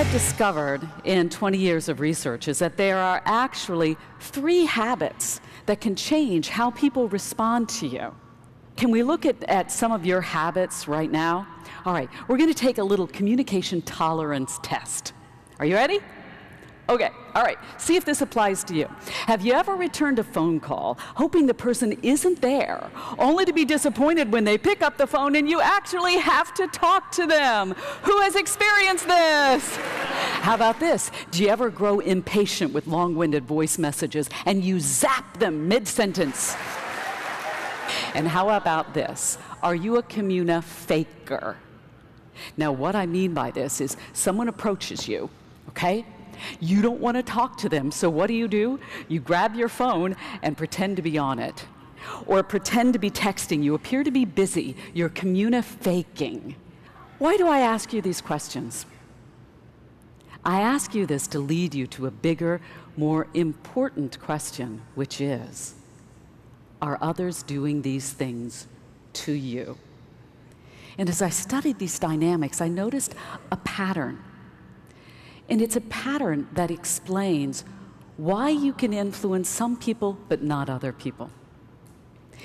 I've discovered in 20 years of research is that there are actually 3 habits that can change how people respond to you. Can we look at some of your habits right now? All right, we're going to take a little communication tolerance test. Are you ready? Okay, all right, see if this applies to you. Have you ever returned a phone call hoping the person isn't there, only to be disappointed when they pick up the phone and you actually have to talk to them? Who has experienced this? How about this? Do you ever grow impatient with long-winded voice messages and you zap them mid-sentence? And how about this? Are you a faker? Now, what I mean by this is someone approaches you, okay? You don't want to talk to them, so what do? You grab your phone and pretend to be on it. Or pretend to be texting. You appear to be busy. You're faking. Why do I ask you these questions? I ask you this to lead you to a bigger, more important question, which is, are others doing these things to you? And as I studied these dynamics, I noticed a pattern. And it's a pattern that explains why you can influence some people but not other people.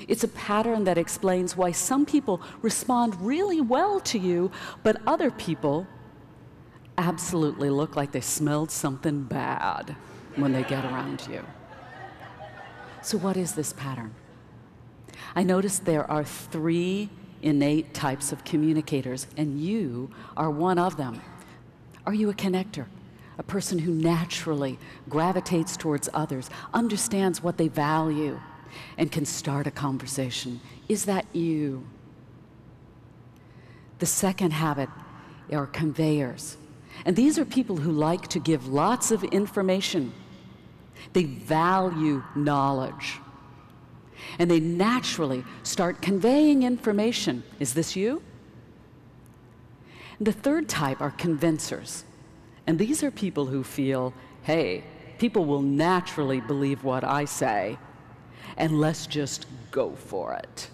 It's a pattern that explains why some people respond really well to you, but other people absolutely look like they smelled something bad when they get around you. So what is this pattern? I noticed there are 3 innate types of communicators, and you are one of them. Are you a connector? A person who naturally gravitates towards others, understands what they value, and can start a conversation? Is that you? The second habit are conveyors. And these are people who like to give lots of information. They value knowledge. And they naturally start conveying information. Is this you? The third type are convincers. And these are people who feel, hey, people will naturally believe what I say, and let's just go for it.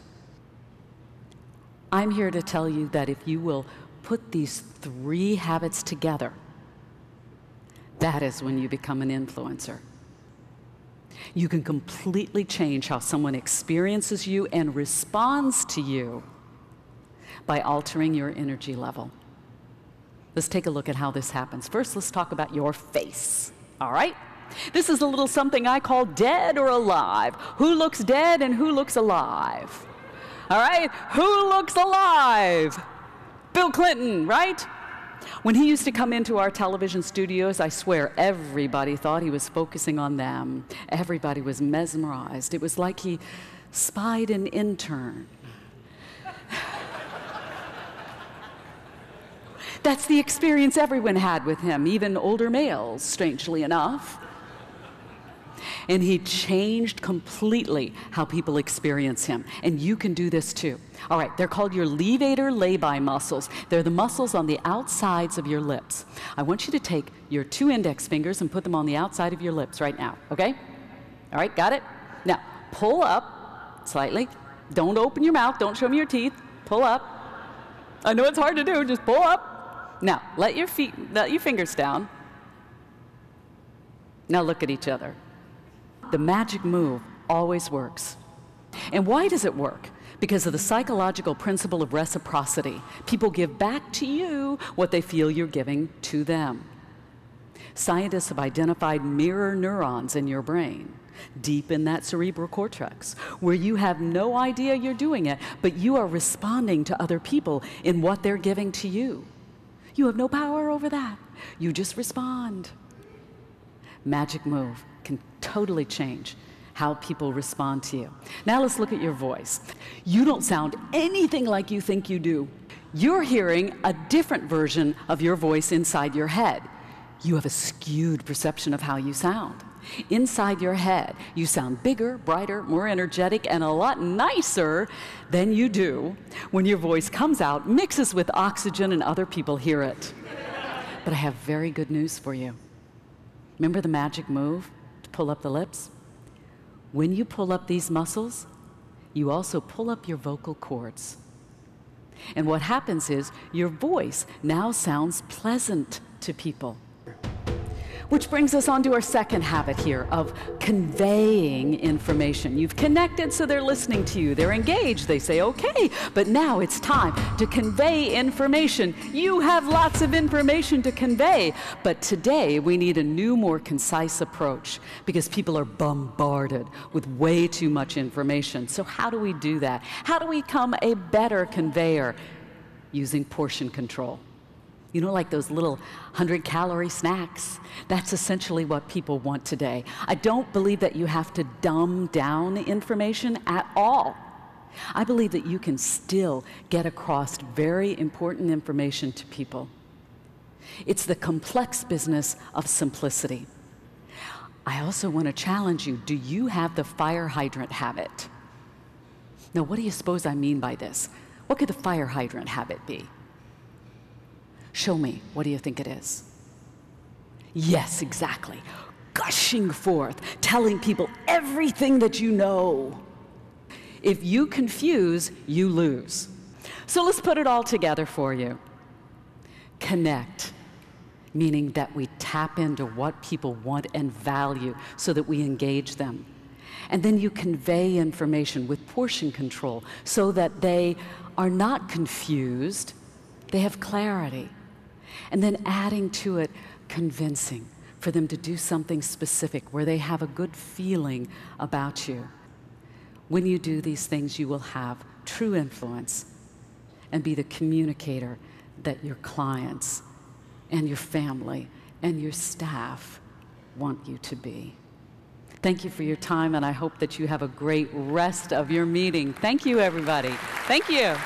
I'm here to tell you that if you will put these 3 habits together, that is when you become an influencer. You can completely change how someone experiences you and responds to you by altering your energy level. Let's take a look at how this happens. First, let's talk about your face, all right? This is a little something I call dead or alive. Who looks dead and who looks alive? All right, who looks alive? Bill Clinton, right? When he used to come into our television studios, I swear everybody thought he was focusing on them. Everybody was mesmerized. It was like he spied an intern. That's the experience everyone had with him, even older males, strangely enough. And he changed completely how people experience him. And you can do this too. All right, they're called your levator labii muscles. They're the muscles on the outsides of your lips. I want you to take your 2 index fingers and put them on the outside of your lips right now, okay? All right, got it? Now, pull up slightly. Don't open your mouth. Don't show me your teeth. Pull up. I know it's hard to do. Just pull up. Now, let your fingers down. Now look at each other. The magic move always works. And why does it work? Because of the psychological principle of reciprocity. People give back to you what they feel you're giving to them. Scientists have identified mirror neurons in your brain, deep in that cerebral cortex, where you have no idea you're doing it, but you are responding to other people in what they're giving to you. You have no power over that. You just respond. Magic move can totally change how people respond to you. Now let's look at your voice. You don't sound anything like you think you do. You're hearing a different version of your voice inside your head. You have a skewed perception of how you sound. Inside your head, you sound bigger, brighter, more energetic, and a lot nicer than you do when your voice comes out, mixes with oxygen, and other people hear it. But I have very good news for you. Remember the magic move to pull up the lips? When you pull up these muscles, you also pull up your vocal cords. And what happens is your voice now sounds pleasant to people. Which brings us on to our second habit here of conveying information. You've connected, so they're listening to you. They're engaged. They say, okay, but now it's time to convey information. You have lots of information to convey, but today we need a new, more concise approach because people are bombarded with way too much information. So how do we do that? How do we become a better conveyor? Using portion control. You know, like those little 100-calorie snacks? That's essentially what people want today. I don't believe that you have to dumb down information at all. I believe that you can still get across very important information to people. It's the complex business of simplicity. I also want to challenge you. Do you have the fire hydrant habit? Now, what do you suppose I mean by this? What could the fire hydrant habit be? Show me. What do you think it is? Yes, exactly. Gushing forth, telling people everything that you know. If you confuse, you lose. So let's put it all together for you. Connect, meaning that we tap into what people want and value so that we engage them. And then you convey information with portion control so that they are not confused, they have clarity. And then adding to it, convincing for them to do something specific where they have a good feeling about you. When you do these things, you will have true influence and be the communicator that your clients and your family and your staff want you to be. Thank you for your time, and I hope that you have a great rest of your meeting. Thank you, everybody. Thank you.